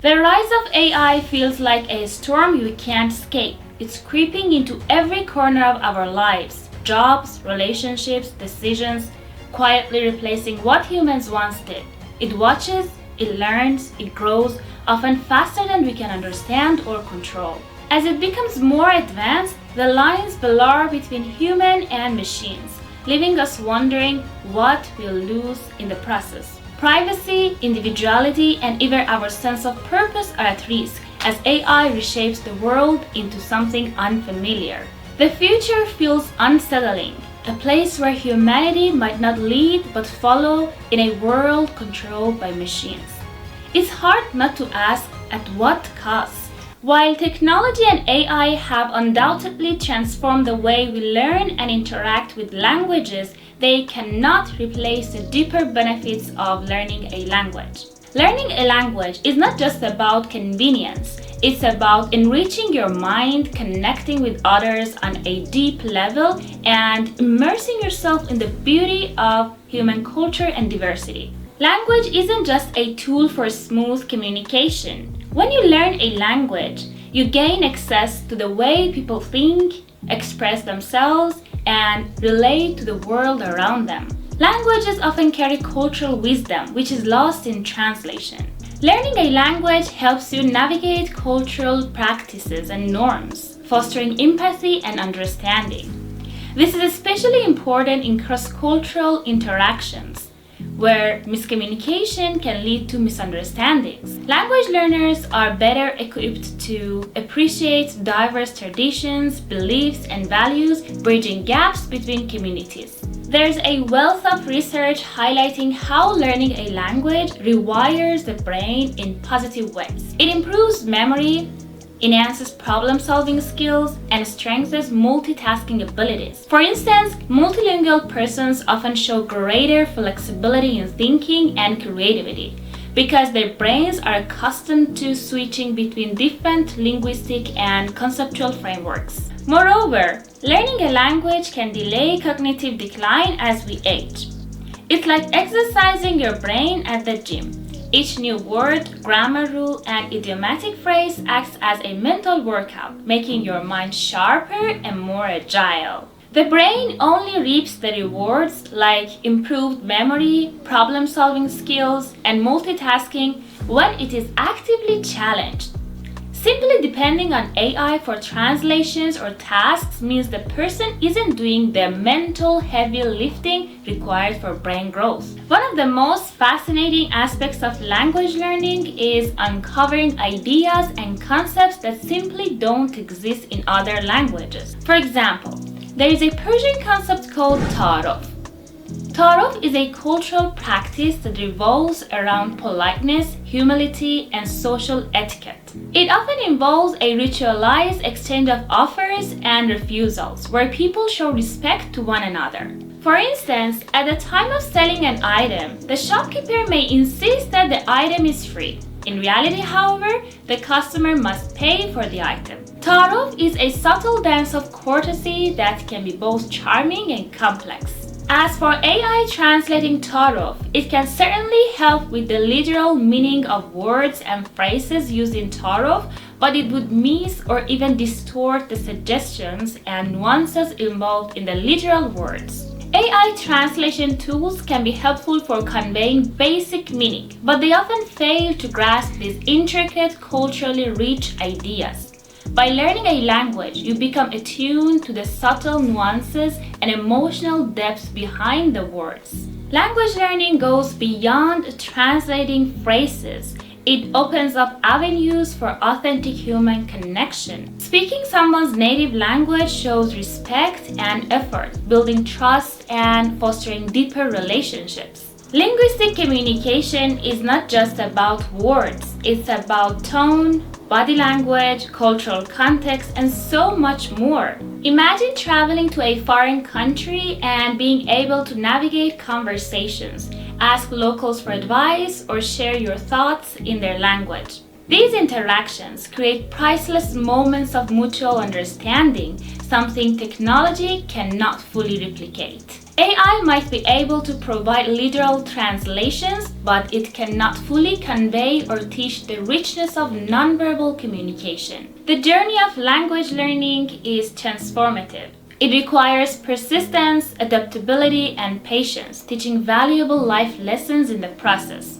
The rise of AI feels like a storm we can't escape. It's creeping into every corner of our lives: jobs, relationships, decisions, quietly replacing what humans once did. It watches, it learns, it grows, often faster than we can understand or control. As it becomes more advanced, the lines blur between human and machines, leaving us wondering what we'll lose in the process. Privacy, individuality, and even our sense of purpose are at risk as AI reshapes the world into something unfamiliar. The future feels unsettling, a place where humanity might not lead but follow in a world controlled by machines. It's hard not to ask, at what cost? While technology and AI have undoubtedly transformed the way we learn and interact with languages, they cannot replace the deeper benefits of learning a language. Learning a language is not just about convenience. It's about enriching your mind, connecting with others on a deep level, and immersing yourself in the beauty of human culture and diversity. Language isn't just a tool for smooth communication. When you learn a language, you gain access to the way people think, express themselves, and relate to the world around them. Languages often carry cultural wisdom, which is lost in translation. Learning a language helps you navigate cultural practices and norms, fostering empathy and understanding. This is especially important in cross-cultural interactions, where miscommunication can lead to misunderstandings. Language learners are better equipped to appreciate diverse traditions, beliefs, and values, bridging gaps between communities. There's a wealth of research highlighting how learning a language rewires the brain in positive ways. It improves memory, enhances problem-solving skills, and strengthens multitasking abilities. For instance, multilingual persons often show greater flexibility in thinking and creativity because their brains are accustomed to switching between different linguistic and conceptual frameworks. Moreover, learning a language can delay cognitive decline as we age. It's like exercising your brain at the gym. Each new word, grammar rule, and idiomatic phrase acts as a mental workout, making your mind sharper and more agile. The brain only reaps the rewards like improved memory, problem-solving skills, and multitasking when it is actively challenged. Simply depending on AI for translations or tasks means the person isn't doing the mental heavy lifting required for brain growth. One of the most fascinating aspects of language learning is uncovering ideas and concepts that simply don't exist in other languages. For example, there is a Persian concept called ta'aruf. Ta'aruf is a cultural practice that revolves around politeness, humility, and social etiquette. It often involves a ritualized exchange of offers and refusals, where people show respect to one another. For instance, at the time of selling an item, the shopkeeper may insist that the item is free. In reality, however, the customer must pay for the item. Ta'aruf is a subtle dance of courtesy that can be both charming and complex. As for AI translating ta'aruf, it can certainly help with the literal meaning of words and phrases used in ta'aruf, but it would miss or even distort the suggestions and nuances involved in the literal words. AI translation tools can be helpful for conveying basic meaning, but they often fail to grasp these intricate, culturally rich ideas. By learning a language, you become attuned to the subtle nuances and emotional depths behind the words. Language learning goes beyond translating phrases. It opens up avenues for authentic human connection. Speaking someone's native language shows respect and effort, building trust and fostering deeper relationships. Linguistic communication is not just about words, it's about tone, body language, cultural context, and so much more. Imagine traveling to a foreign country and being able to navigate conversations, ask locals for advice, or share your thoughts in their language. These interactions create priceless moments of mutual understanding, something technology cannot fully replicate. AI might be able to provide literal translations, but it cannot fully convey or teach the richness of nonverbal communication. The journey of language learning is transformative. It requires persistence, adaptability, and patience, teaching valuable life lessons in the process.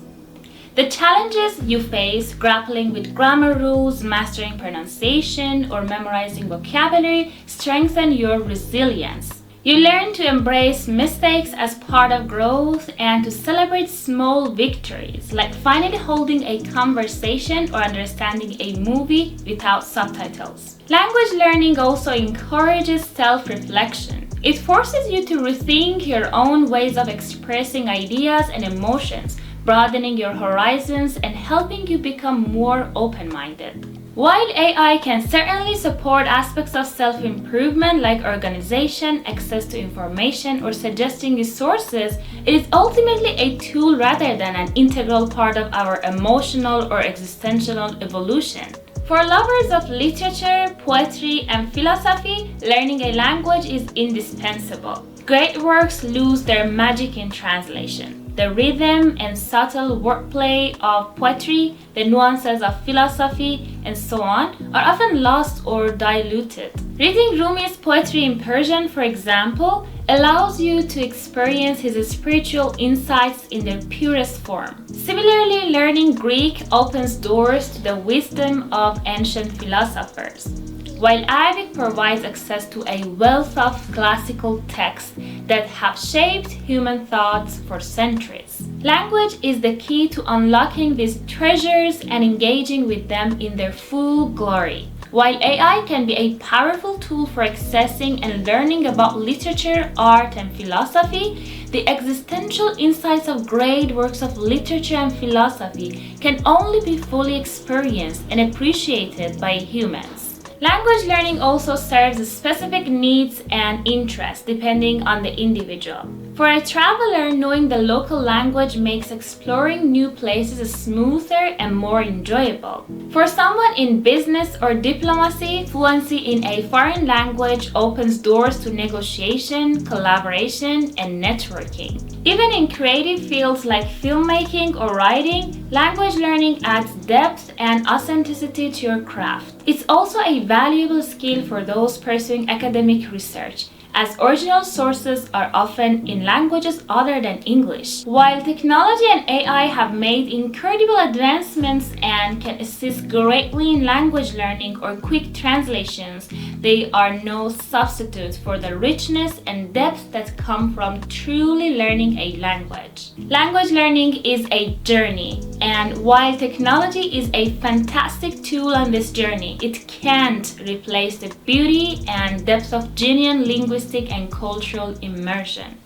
The challenges you face, grappling with grammar rules, mastering pronunciation, or memorizing vocabulary, strengthen your resilience. You learn to embrace mistakes as part of growth and to celebrate small victories, like finally holding a conversation or understanding a movie without subtitles. Language learning also encourages self-reflection. It forces you to rethink your own ways of expressing ideas and emotions, broadening your horizons and helping you become more open-minded. While AI can certainly support aspects of self-improvement like organization, access to information, or suggesting resources, it is ultimately a tool rather than an integral part of our emotional or existential evolution. For lovers of literature, poetry, and philosophy, learning a language is indispensable. Great works lose their magic in translation. The rhythm and subtle wordplay of poetry, the nuances of philosophy, and so on, are often lost or diluted. Reading Rumi's poetry in Persian, for example, allows you to experience his spiritual insights in their purest form. Similarly, learning Greek opens doors to the wisdom of ancient philosophers, while Arabic provides access to a wealth of classical texts that have shaped human thoughts for centuries. Language is the key to unlocking these treasures and engaging with them in their full glory. While AI can be a powerful tool for accessing and learning about literature, art, and philosophy, the existential insights of great works of literature and philosophy can only be fully experienced and appreciated by humans. Language learning also serves specific needs and interests depending on the individual. For a traveler, knowing the local language makes exploring new places smoother and more enjoyable. For someone in business or diplomacy, fluency in a foreign language opens doors to negotiation, collaboration, and networking. Even in creative fields like filmmaking or writing, language learning adds depth and authenticity to your craft. It's also a valuable skill for those pursuing academic research, as original sources are often in languages other than English. While technology and AI have made incredible advancements and can assist greatly in language learning or quick translations, they are no substitute for the richness and depth that come from truly learning a language. Language learning is a journey, and while technology is a fantastic tool on this journey, it can't replace the beauty and depth of genuine linguistic and cultural immersion.